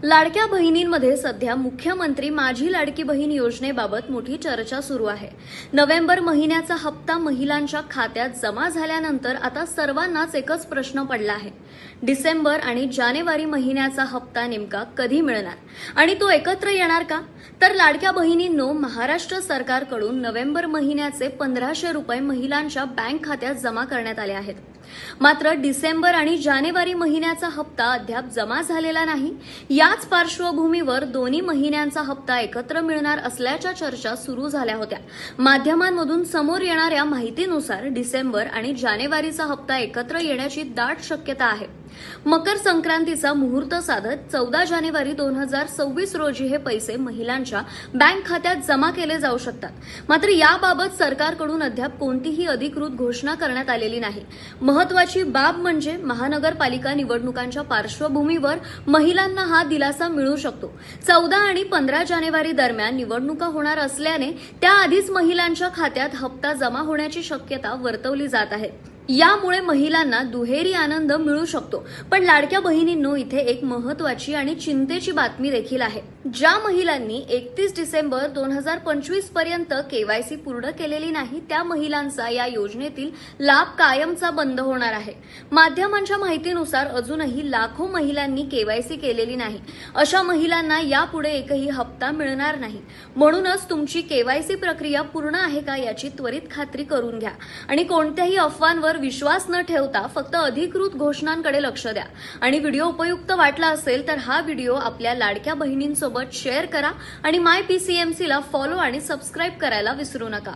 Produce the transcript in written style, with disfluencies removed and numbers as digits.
लाडक्या बहिणींमध्ये सध्या मुख्यमंत्री माझी लाडकी बहीण योजनेबाबत मोठी चर्चा सुरू आहे। नोव्हेंबर महिन्याचा हप्ता महिलांच्या खात्यात जमा झाल्यानंतर आता सर्वांनाच एकच प्रश्न पडला आहे, डिसेंबर आणि जानेवारी महिन्याचा हप्ता नेमका कधी मिळणार आणि तो एकत्र येणार का? तर लाडक्या बहिणींनो, महाराष्ट्र सरकारकडून नोव्हेंबर महिन्याचे 1500 रुपये महिलांच्या बँक खात्यात जमा करण्यात आले आहेत। मात्र डिसेंबर आणि जानेवारी महिन्याचा हप्ता अद्याप जमा झालेला नाही। याच पार्श्वभूमीवर दोन्ही महिन्यांचा हप्ता एकत्र मिळणार असल्याच्या चर्चा सुरू झाल्या होत्या। माध्यमांमधून समोर येणाऱ्या माहितीनुसार डिसेंबर आणि जानेवारीचा हप्ता एकत्र येण्याची दाट शक्यता आहे। मकर संक्रांतीचा मुहूर्त साधत 14 जानेवारी 2026 रोजी हे पैसे महिलांच्या बँक खात्यात जमा केले जाऊ शकतात। मात्र याबाबत सरकारकडून अद्याप कोणतीही अधिकृत घोषणा करण्यात आलेली नाही। महत्वाची बाब म्हणजे महानगरपालिका निवडणुकांच्या पार्श्वभूमीवर महिलांना हा दिलासा मिळू शकतो। 14 आणि 15 जानेवारी दरम्यान निवडणुका होणार असल्याने त्याआधीच महिलांच्या खात्यात हप्ता जमा होण्याची शक्यता वर्तवली जात आहे। यामुळे महिलांना दुहेरी आनंद मिळू शकतो। पण लाडक्या बहिणींनो, इथे एक महत्वाची आणि चिंतेची बातमी देखील आहे। ज्या महिलांनी 31 डिसेंबर 2025 पर्यंत केवायसी पूर्ण केलेली नाही त्या महिलांचा या योजनेतील लाभ कायमचा बंद होणार आहे। माध्यमांच्या माहितीनुसार अजूनही लाखो महिलांनी केवायसी केलेली नाही। अशा महिलांना यापुढे एकही हप्ता मिळणार नाही। म्हणूनच तुमची केवायसी प्रक्रिया पूर्ण आहे का याची त्वरित खात्री करून घ्या आणि कोणत्याही अफवांवर विश्वास न ठेवता फक्त अधिकृत घोषणांकडे लक्ष द्या। आणि व्हिडिओ उपयुक्त वाटला असेल तर हा व्हिडिओ आपल्या लाडक्या बहिणींसोबत शेअर करा आणि माय PCMC ला फॉलो आणि सबस्क्राइब करायला विसरू नका।